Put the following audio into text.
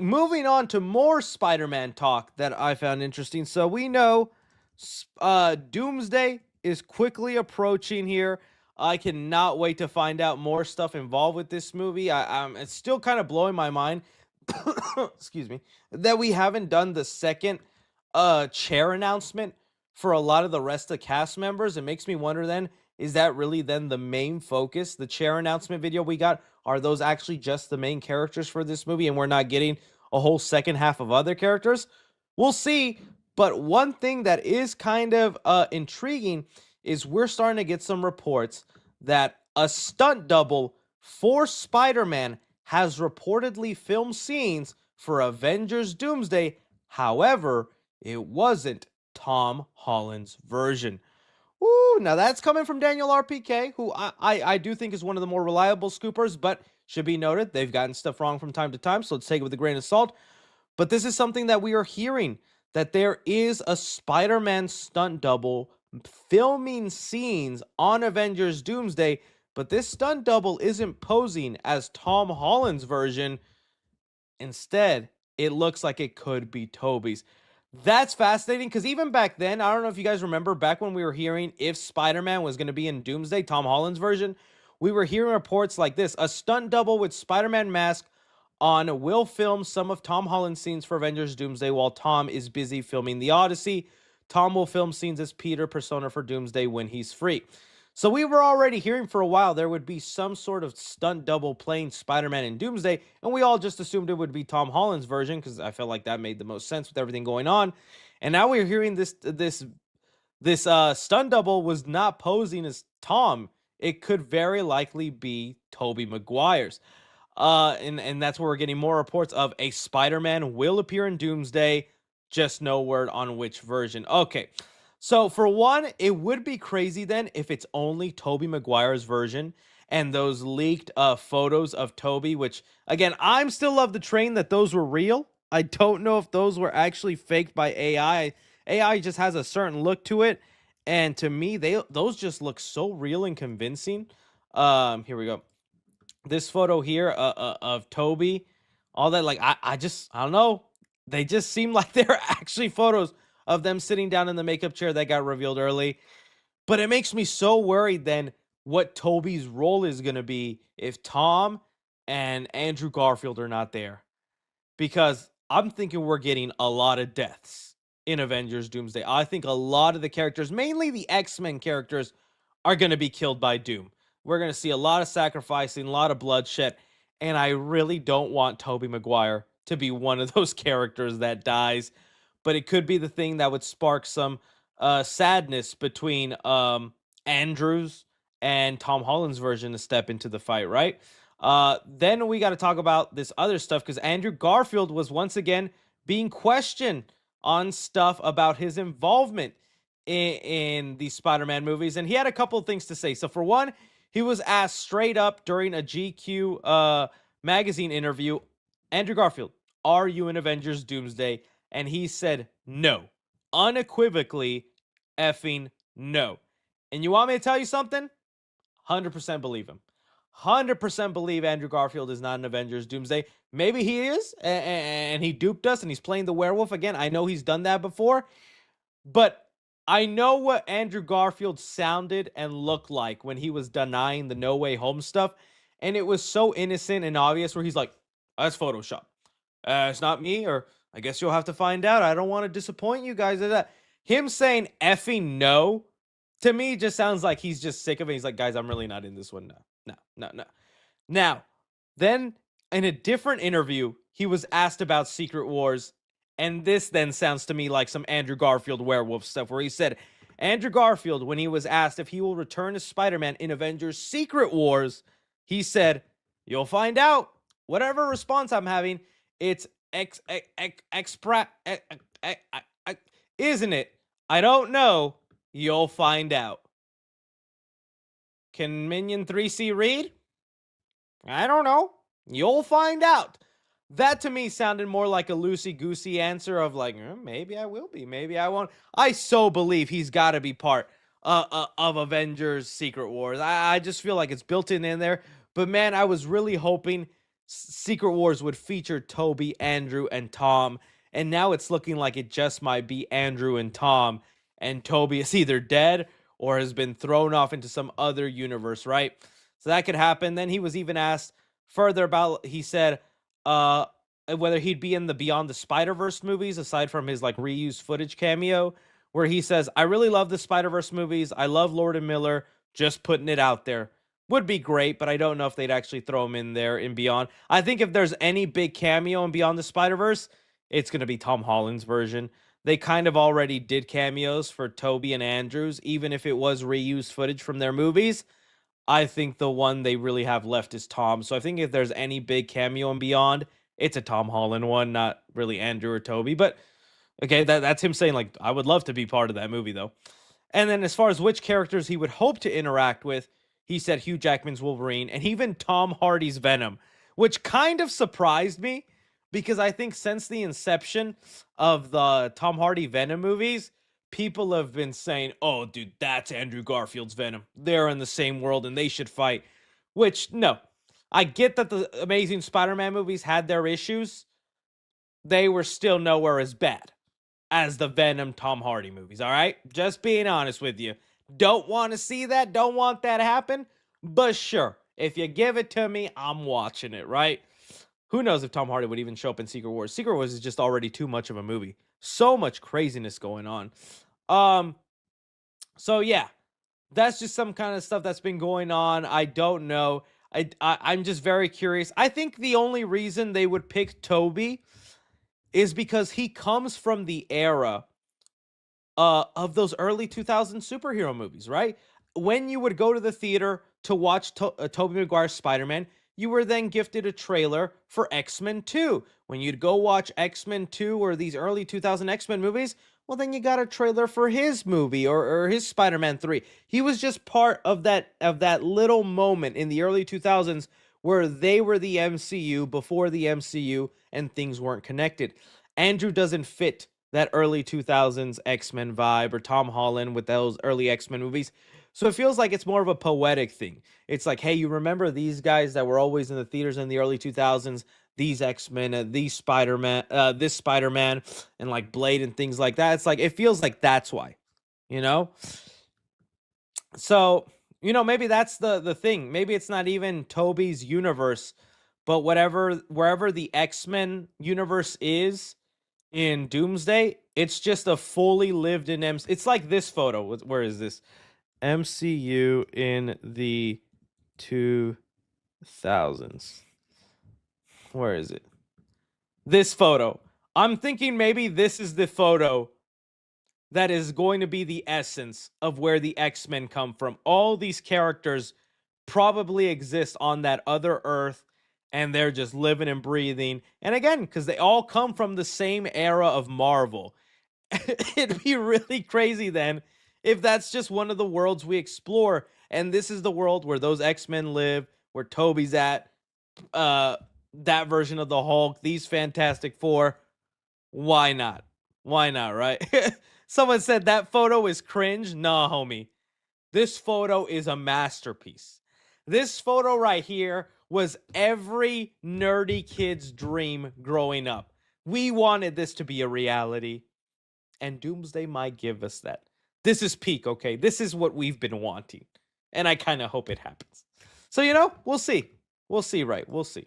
moving on to more Spider-Man talk that I found interesting. So we know Doomsday is quickly approaching here. I cannot wait to find out more stuff involved with this movie. It's still kind of blowing my mind. Excuse me, that we haven't done the second chair announcement for a lot of the rest of the cast members. It makes me wonder then, is that really then the main focus? The chair announcement video we got, are those actually just the main characters for this movie and we're not getting a whole second half of other characters? We'll see. But one thing that is kind of intriguing is we're starting to get some reports that a stunt double for Spider-Man has reportedly filmed scenes for Avengers Doomsday. However, it wasn't Tom Holland's version. Ooh, now that's coming from Daniel RPK, who I do think is one of the more reliable scoopers, but should be noted, they've gotten stuff wrong from time to time, so let's take it with a grain of salt. But this is something that we are hearing, that there is a Spider-Man stunt double filming scenes on Avengers Doomsday, but this stunt double isn't posing as Tom Holland's version. Instead, it looks like it could be Tobey's. That's fascinating because even back then, I don't know if you guys remember back when we were hearing if Spider-Man was going to be in Doomsday, Tom Holland's version, we were hearing reports like this: a stunt double with Spider-Man mask on will film some of Tom Holland's scenes for Avengers Doomsday while Tom is busy filming The Odyssey. Tom will film scenes as Peter persona for Doomsday when he's free. So we were already hearing for a while there would be some sort of stunt double playing Spider-Man in Doomsday, and we all just assumed it would be Tom Holland's version because I felt like that made the most sense with everything going on. And now we're hearing this stunt double was not posing as Tom. It could very likely be Tobey Maguire's. And that's where we're getting more reports of a Spider-Man will appear in Doomsday, just no word on which version. Okay. So for one, it would be crazy then if it's only Tobey Maguire's version and those leaked photos of Tobey, which again, I'm still of the train that those were real. I don't know if those were actually faked by AI. AI just has a certain look to it, and to me, those just look so real and convincing. Here we go. This photo here of Tobey, all that, like I don't know. They just seem like they're actually photos of them sitting down in the makeup chair that got revealed early. But it makes me so worried then what Tobey's role is going to be if Tom and Andrew Garfield are not there. Because I'm thinking we're getting a lot of deaths in Avengers Doomsday. I think a lot of the characters, mainly the X-Men characters, are going to be killed by Doom. We're going to see a lot of sacrificing, a lot of bloodshed, and I really don't want Tobey Maguire to be one of those characters that dies. But it could be the thing that would spark some sadness between Andrews and Tom Holland's version to step into the fight, right? Then we got to talk about this other stuff because Andrew Garfield was once again being questioned on stuff about his involvement in these Spider-Man movies, and he had a couple of things to say. So for one, he was asked straight up during a GQ magazine interview, Andrew Garfield, are you in Avengers Doomsday? And he said no. Unequivocally effing no. And you want me to tell you something? 100% believe him. 100% believe Andrew Garfield is not in Avengers Doomsday. Maybe he is, and he duped us, and he's playing the werewolf again. I know he's done that before. But I know what Andrew Garfield sounded and looked like when he was denying the No Way Home stuff. And it was so innocent and obvious where he's like, that's Photoshop. It's not me, or I guess you'll have to find out. I don't want to disappoint you guys. Him saying effing no, to me, just sounds like he's just sick of it. He's like, guys, I'm really not in this one. No. Now, then in a different interview, he was asked about Secret Wars. And this then sounds to me like some Andrew Garfield werewolf stuff where he said, Andrew Garfield, when he was asked if he will return as Spider-Man in Avengers Secret Wars, he said, you'll find out. Whatever response I'm having, it's isn't it? I don't know. You'll find out. Can Minion 3C read? I don't know. You'll find out. That to me sounded more like a loosey-goosey answer of like, maybe I will be, maybe I won't. I so believe he's got to be part of Avengers Secret Wars. I just feel like it's built in there. But man, I was really hoping Secret Wars would feature Toby, Andrew, and Tom, and now it's looking like it just might be Andrew and Tom, and Toby is either dead or has been thrown off into some other universe, right? So that could happen. Then he was even asked further about, he said, uh, whether he'd be in the Beyond the Spider-Verse movies aside from his like reused footage cameo, where he says, I really love the Spider-Verse movies. I love Lord and Miller. Just putting it out there. Would be great, but I don't know if they'd actually throw him in there in Beyond. I think if there's any big cameo in Beyond the Spider-Verse, it's going to be Tom Holland's version. They kind of already did cameos for Toby and Andrews, even if it was reused footage from their movies. I think the one they really have left is Tom. So I think if there's any big cameo in Beyond, it's a Tom Holland one, not really Andrew or Toby. But okay, that's him saying, like, I would love to be part of that movie, though. And then as far as which characters he would hope to interact with, he said Hugh Jackman's Wolverine and even Tom Hardy's Venom, which kind of surprised me because I think since the inception of the Tom Hardy Venom movies, people have been saying, oh, dude, that's Andrew Garfield's Venom. They're in the same world and they should fight. Which, no. I get that the Amazing Spider-Man movies had their issues. They were still nowhere as bad as the Venom Tom Hardy movies, all right? Just being honest with you. Don't want to see that, don't want that to happen, but sure, if you give it to me, I'm watching it, right? Who knows if Tom Hardy would even show up in Secret Wars. Secret Wars is just already too much of a movie. So much craziness going on. So yeah, that's just some kind of stuff that's been going on. I don't know. I'm just very curious. I think the only reason they would pick Toby is because he comes from the era of those early 2000s superhero movies, right? When you would go to the theater to watch Tobey Maguire's Spider-Man, you were then gifted a trailer for X-Men 2. When you'd go watch X-Men 2 or these early 2000 X-Men movies, well, then you got a trailer for his movie or his Spider-Man 3. He was just part of that little moment in the early 2000s where they were the MCU before the MCU and things weren't connected. Andrew doesn't fit that early 2000s X-Men vibe or Tom Holland with those early X-Men movies. So it feels like it's more of a poetic thing. It's like, hey, you remember these guys that were always in the theaters in the early 2000s, these X-Men, these Spider-Man, this Spider-Man, and like Blade and things like that. It's like, it feels like that's why, you know? So, maybe that's the thing. Maybe it's not even Toby's universe, but wherever the X-Men universe is in Doomsday, it's just a fully lived in MC. It's like this photo. Where is this? MCU in the 2000s. Where is it? This photo. I'm thinking maybe this is the photo that is going to be the essence of where the X-Men come from. All these characters probably exist on that other Earth, and they're just living and breathing. And again, because they all come from the same era of Marvel. It'd be really crazy then if that's just one of the worlds we explore, and this is the world where those X-Men live, where Toby's at, that version of the Hulk, these Fantastic Four. Why not? Why not, right? Someone said that photo is cringe. Nah, homie. This photo is a masterpiece. This photo right here was every nerdy kid's dream growing up. We wanted this to be a reality, and Doomsday might give us that. This is peak, okay? This is what we've been wanting, and I kind of hope it happens. So, we'll see. We'll see, right? We'll see.